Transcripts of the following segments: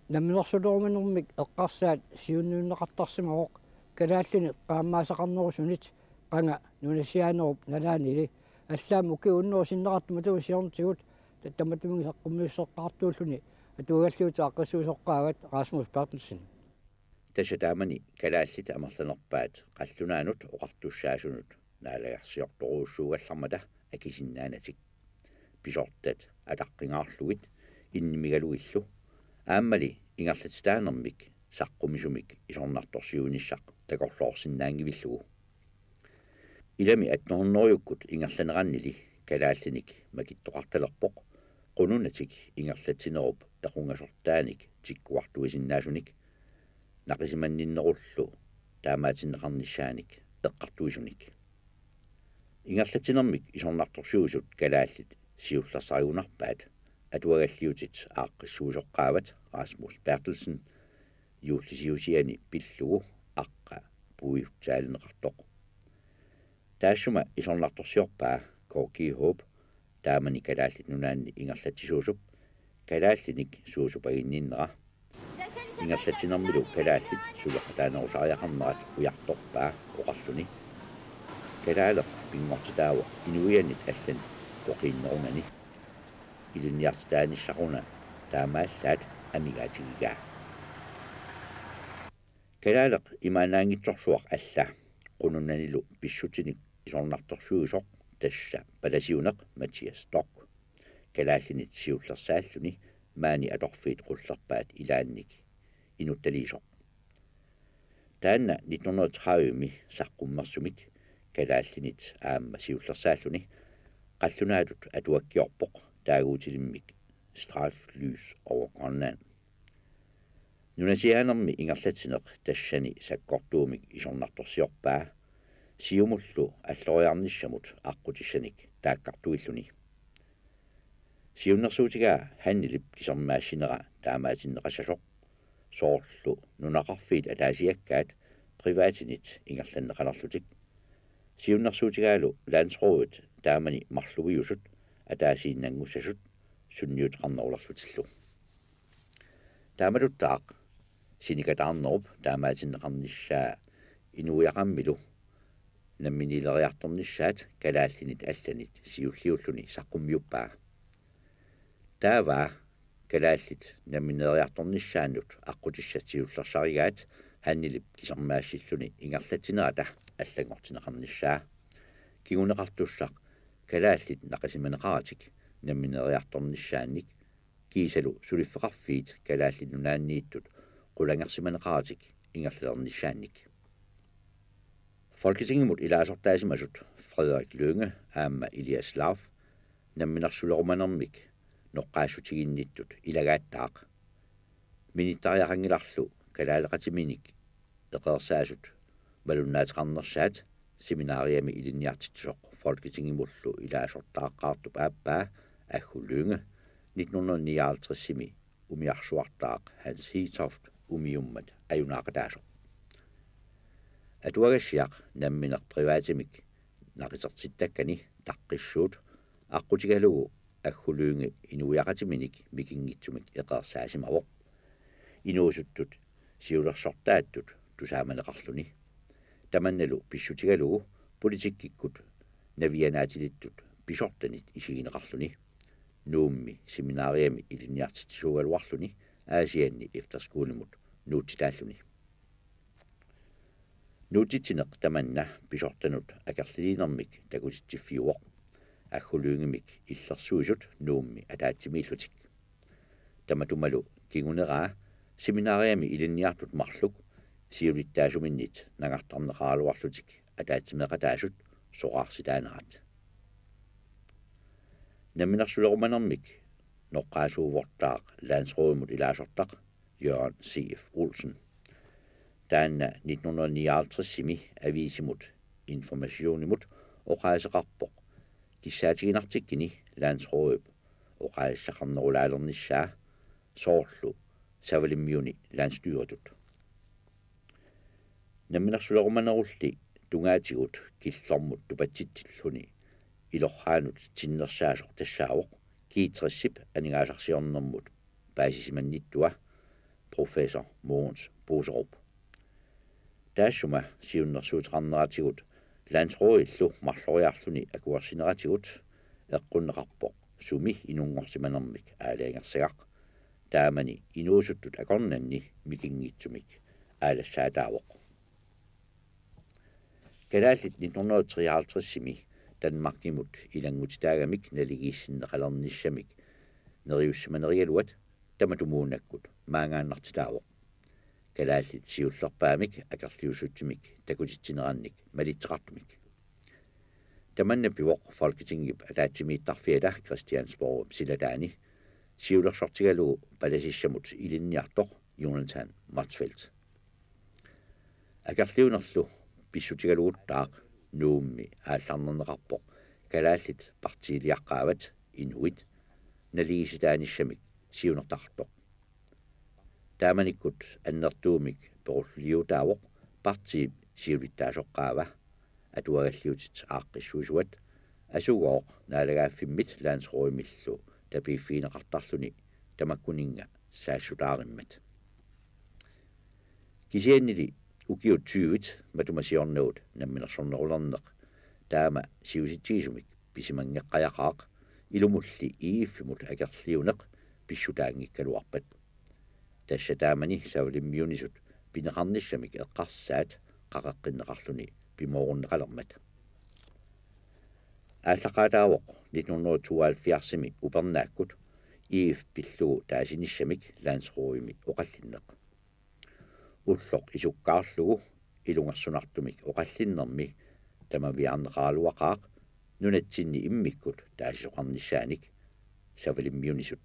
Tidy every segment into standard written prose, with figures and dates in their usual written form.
наминерсулуурманэрмик эққарсаат сиуннууннеқартарсимавоқ калааллини qaammaasaqarnerusунит qanga нунасианеруп налаанили аллаам уки уннерусиннеқартума туусиорнтигут таматумиги саққуммиуссеққартууллуни атуагаллиута аққиссуусоққаагат Расмус Бертелсен тасатаамани калааллита амерланерпаат қаллунаанут оқартуссаасунут наалагарсиорторуussуугаллармата акисиннаанатик писортат атаққингаарлугит иннимигалуиллу ааммали ингерлатитаанермик саққумисумик исорнарторсиунissaq такорлоорсиннаангивиллугу илами атнорнериуккут ингерланераннили калааллиник макиттоқарталерпоқ qununatик ингерлатинеруп тақунгасортааник тиккуартуисиннаасуник нақисиманниннеруллу таамаатиннеқарниссааник эққартуисуник ингерлатинермик исорнарторсуусут калааллит сиуллерсариунарпаат атуагаллиутит ааққиссуусоққаават Расмус Бертелсен юуллисиусиани пиллугу аққа пуиутсаалинеқартоқ таассума исорнарторсиорпаа Корки Хоп таамани калааллит нунаанни ингерлатисуусуп калааллиник суусупагинниннера ингерлатинермилу калааллит сулеқатаанерусариақарнерат уярторпаа оқарлуни калаалеқ пингортитаава инуианит аллани тоқииннерунани илунниартитааниссаруна таамааллаат амигаатигигаа калаалеқ имаанаангитсорсуақ алла qununanilу писсутиник исорнарторсуусоқ тасса паласиунеқ Матиас Сток калааллинит сиуллерсааллуни маани аторфиит qullerpaat илаанник инутталиисоқ таанна 1930-ми саққуммерсумик калааллинит аама сиуллерсааллуни қаллунаатут атуаккиорпоқ таагуутилиммик Straflys over Grønland нунасиаанерми ингерлатинеқ тассани саккортуумик исорнарторсиорпаа сиумуллу аллориарниссамут аққутиссаник тааккартуиллуни сиуннерсуутигаа ханнилип кисермаассинера таамаатиннеқассасоқ соорлу нунақарфиит атаасиаккаат приваатинит ингерланнеқалерлутик сиуннерсуутигаалу лансроуд таамани марлугиусут атаасииннангуссасут сунниутеқарнерулерлутиллу таамалуттаақ синикатаарнеруп таамаатиннеқарниссаа инуяқаммилу намминилериарторнissaат калааллинит алланит сиуллиуллуни саққуммиуппаа таава калааллит намминериарторнissaаннут аққутиссатсиуллерсаригаат ханнилип кисермаассиллуни ингерлатинерата аллагортинеқарниссаа кигунеқартуссақ калааллит нақасиманеқаратик намминериарторнissaанник кисалу сулиффеқарфиит калааллит нунааннииттут qulangерсиманеқаратик ингерлернissaанник Folketinget ilaasортаасимасут Frederik Lønge аама Elias Lauf намминерсулеруmanermik ноққаассутигинниттут илагааттаақ миниттариақангиларлу калаалеқатиминик эқерсаасут малуннаатеқарнерсаат семинаариами илинниартитсоқ Folketingemullu илаасортааққаартуп ааппаа аггу Lønge 1959-ми умиарсуартаақ Hans Hietoft умиуммат аюнаақатаасоқ атуагассиақ намминер приваатимик нақисертиттаккани таққиссуут аққутигалугу аггу Lønge инуяқатиминик микингитсумик эқерсаасимавоқ инуусуттут сиулерсортааттут тусааманеқарлуни таманналу писсутигалугу политиккиккут навианаатилиттут писортанит исигинеқарлуни нуумми семинаариами илинниартитсуугалуарлуни аасианни эфтерскуулимут нуутитааллуни нуутитсинеқ таманна писортанут акерлилинермик такутитсиффиуоқ аггу Løngemик иллерсуусут нуумми атаатсимииллутик таматумалу кигунераа семинаариами илинниартут марлук сиулиттаасуминнит нагартарнеқаралуарлутик атаатсимеқатаасут соқарситаанерат намминерсулеруmanermik ноққаасуувортаақ лансроумут илаасортақ Jørgen C.F. Olsen таанна 1959-ми ависимут информационимут оқаасеқарпоқ киссаатигинартиккини лансроуп оқаассақарнерулаалерниссаа соорлу савалиммиуни ланстюретут намминерсулеруmanerulli тунгаатигут киллэрмут тупатситсиллуни илорхаанут тиннерсаасор тассаавоқ киитрессип анигаасарсиорнэрмут паасисиманниттуа professor Mogens Boserup. Taassuma siunnersuuteqarneratigut landsråillu marloriarluni akuarsineratigut eqqunneqarpoq sumi inungorsimanermik aalaingersagaq taamani inuusuttut akornanni mikingitsumik aalassaataavoq. Kalaallit 1953-simi Danmarkimut ilangutitaagamik naligiissinneqalernissamik neriussimанериалуат таматумуунаkkут маангааннартилаавоq. Kalaallit siullerpaamik akerliusuutsimik takutitsineraannik malitseqartumik. Tamannapivoq Folketingip ataatsimiittarfiala Christiansborg silataani siulersortigalugu palasissamut ilinniartoq Jonathan Motzfeldt. Akerliunerlu pissutigaluguttaaq nuummi aallarnerneqarpoq kalaallit partiiliaqqaavat Inuit naligisitaanissamik siunertaqartoq. Taamanikkut annertuumik perulliutaavoq partii siulittaasoqqaava atuagalliutit aaqqissuusuat asugooq naalagaaffimit landsråimillu tapiiffiineqartarluni tamakkuninga saassutaarimmat. Kisiannili ukiut 20 matumasiornuut namminersornerulerneq taama siusittigisumik pisimanggeqqajaqaaq ilumulli iiffimut akerliuneq pissutaangikkaluarpat. Tässä taamani savalimmiunisut pineqarnissamik eqqarsaat qaqeqqinneqarluni pimoorunneqalermat. Ааллақаатаавоқ 1972-сими упернааккут ииф пиллугу таасинissамик лаансруими оқаллиннеқ. Уллоқ исуккаарлугу илунгерсунартумик оқаллиннерми тамавиарнеқаалуақаақ нунатсинни иммиккут таасисоқарниссааник савалиммиунисут.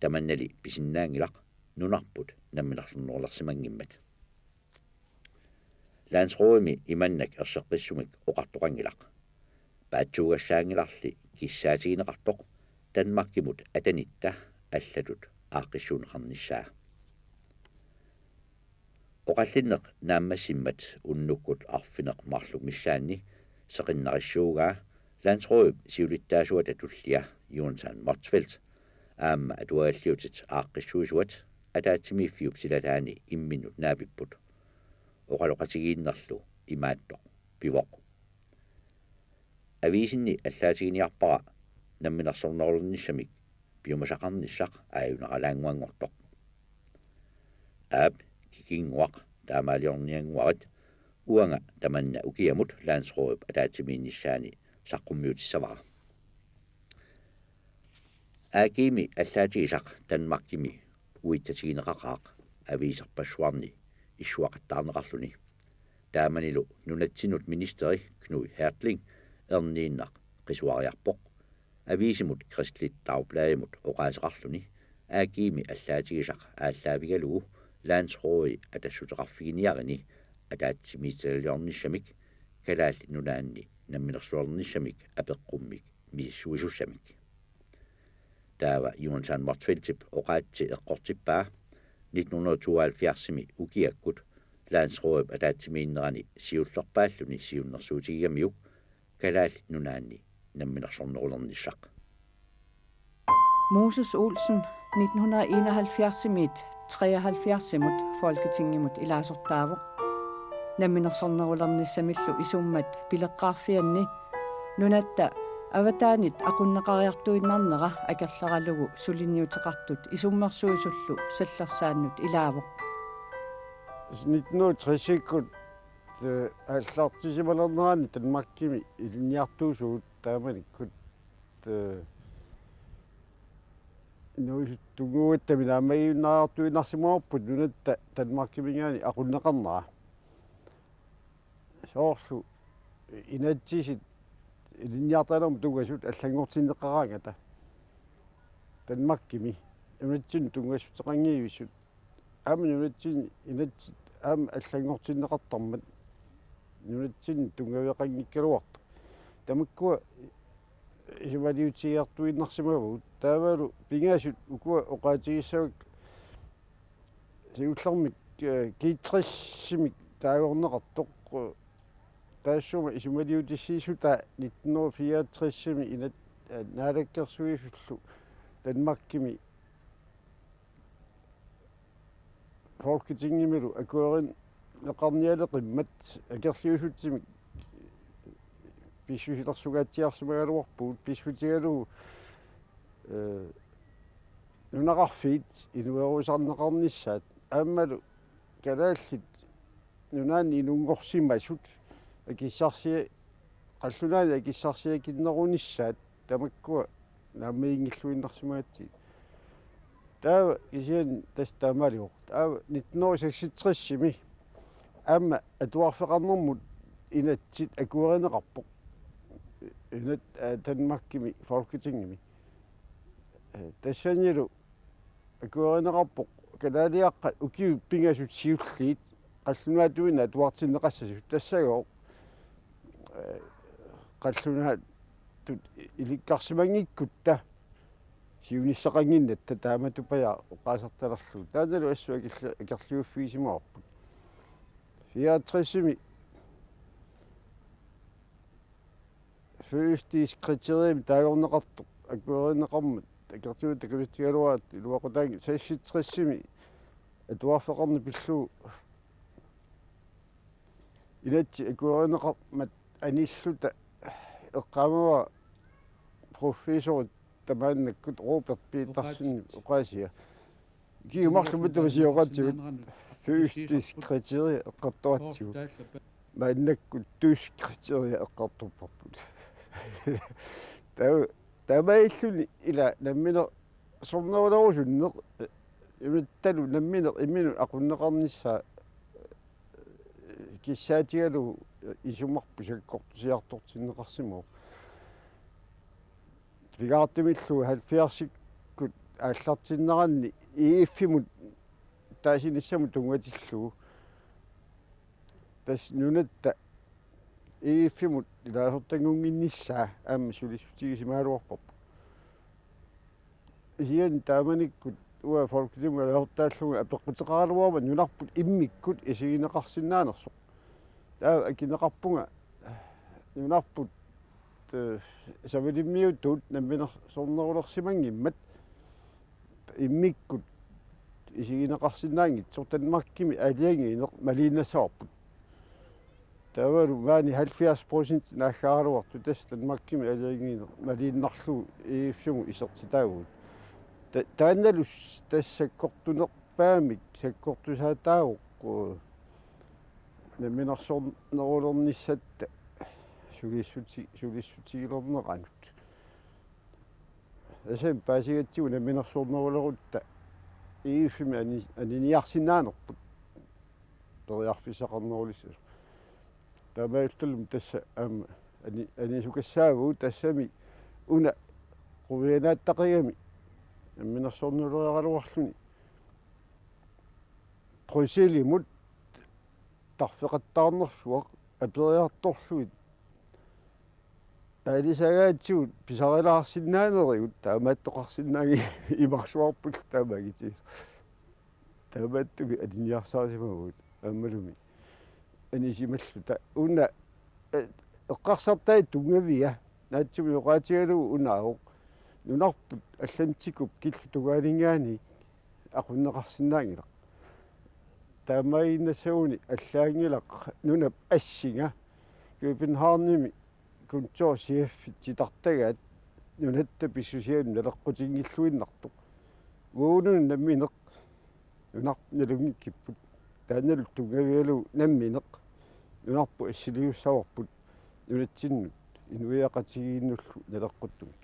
Таманнали писиннаангилақ нунарпут намминерсернерлерсимангиммат. Landsråimi imannak erseqqissumik oqartoqangilaq. Paatsuugassaangillarli kissaatigineqartoq Danmarkimut atanitta allatut aaqqissuuneqarnissaa. Oqallinneq naammassimmat unnukkut arfineq marluk missaanni seqinnarissuugaa Landsråim siulittaasuata tullia Jonathan Motzfeldt aamma atuagalliutit aaqqissuusuat ataatsimiiffiup silataani imminut naapipput. Oqaloqatigiinnerlu imaattoq pivoq. Aviisinni allaatigiiniarpara namminersornerulunnissamik piumasaqarnissaq aajunaqalaanguangortoq. Aap kikinguaq taamaaliornianguarat uanga tamanna ukiamut Landsråip ataatsimiinnissaani saqqummiutissavara. Aakimi allaatigisaq Danmarkimi uittatigineqaqaaq aviiserpassuarni исsuaqattaarneqarluni taamanilu nunatsinut ministeri Knud Hertling erniinnaq qisuariarpoq aviisimut Kristligt Dagbladimut oqaaseqarluni aakimi allaatigisaq ааllaavigalugu Landsråi atassutеqarfiginiarini ataatsimiitaliornissamik kalaalli nunaanni namminersuarnissamik apeqqummik missuisussamik taava Jonathan Motzfeldt oqaatsi eqqortippaa 1972-simi ukiakkut Landsråip ataatsimiinnerani siullerpaalluni siunnersuutigamiuk kalaallit nunaanni namminersornerulernisaq. Moses Olsen 1971-simit 73-simut Folketingimut ilaasortaavoq namminersornerulernissamillu isummat pileqqaarfianni nunatta avataanit aqunneqariartuinnarnera akerleralugu sulinniuteqartut isummersuisullu sallersaannut ilaavoq. 1960-ikkut аллартисималернерани Danmarkimi илинниартуусуут тааманиккут нуисуттугуаттами наамагиуннаартуинарсимуарпут нунатта Danmarkimiгаани aqunneqarnera соорлу инатсисит илинниартаалерму тугасут аллангортиннеқараангата Danmarkimi нунатсин тунгасутеқангиивиссут аама нунатсин инатсит аама аллангортиннеқартармат нунатсин тунгавеқангиккалуарто тамаккуа исумалиутигиартуиннарсимавут таавалу пингаасут укуа оқаатигиссавак сиуллэрмик киитсриссимик таагорнеқартоқ таассума исумалиутиссиисута 1964-сими инат наалаккерсуисуллу Danmarkimi folketingimelu akuerin neqarniale qimmat akerliusutsimik pissusilersugaatiarsumaгаluарпуут писсутигалугу нунақарфиит инуерусарнеқарнissaат ааммалу калааллит нунаани инунгорсимасут акиссарсия қаллунаани акиссарсиакиннерунissaат тамаккуа нааммиингиллуиннарсумаатси таава исиан тастаамалиоқ таава 1966-ми аама атуарфеқарнэрмут инатсит акуеринеқарпоқ инат танмаккими folketingimi тассанилу акуеринеқарпоқ калаалиаққа укиу пингасут сиуллиит қаллунаатуина атуартиннеқассасут тассагоо қаллунаат тут иликкарсимангиккутта сиунissaqanginnat тааматупая оқаасарталерлу тааналу ассуа акерлиуффигисимаорпут 64-ми фюстискритериим таагорнеқартоқ акуеринеқармут акертиут такавитигалуаат илуақутааги 66-ми атуарфеқарни пиллуу илатси акуеринеқармат аниллута эққаамава профессор тамааннаккут Роберт Петерсен оқаасия киумарлумутавасиоқатсигут фюстискритериим эққартуатсигут мааннаккут туускритериим эққартуппарпут тамаиллуни ила наммине сорнерулерусуннеқ имитталу наммине иммину ақуннеқарнissaа киссаатигалу исумарпу саккортусиартортиннеқарсимоо вигаартумиллу 70-кут ааллартиннеранни ииффимут таасиниссаму тунгатиллугу тас нунатта ииффимут илаасортангунгиннissaа аама сулиссутигисимаалуарпарпу исиан тааманиккут уа folketinget лаортааллуга апеққутеқаралуарма нунарпут иммиккут исигинеқарсинаанерсоқ таа акинеқарпунга нунарпут савилиммиуттут намминер сорнерулерсимангиммат иммиккут исигинеқарсинаангит сортанмаркими алиангинеқ малииннасаорпут тавару вани 70% наахааралуарту тас танмаркими алиангинеқ малииннарлу иифсугу исертитаагут таанналус тассаккортунерпаамик саккортусаатаагоқ намминерсорнерулерниссатта сулиссутигилернеқанут асэм паасигатсигу намминерсорнерулерутта ииффими аниниарсинаанерпут ториарфисақарнерулиссасу тамаалтуллум тасса аама анисукассаагуу тассами уна quvinaаттақигами намминерсорнерулерагалуарлуни просилимут тарфеқаттаарнерсуақ апериарторлуит алисагаатсуут писарилаарсинаанеригут таамааттоқарсинааги имарсуарпул таамагити таамааттуги алиниарсаасимагут аамалуми анисималлута уна эққарсартаи тунгавиа наатсуми оqaатигалугу унааоқ нунарпут аллантикуп киллу тугаалингаани ақуннеқарсинаангилақ таамаиннасауни аллаангилақ нунап ассинга кюпенхаарними кунтсоорсиаффитситартагаат нунатта писсусиам налеққутингиллуиннартоқ уунун намминеқ нунар налунгиккиппут тааналу тунгавиалу намминеқ нунарпу ассилиуссаорпут нунатсиннут инуиақатигииннуллу налеққуттумик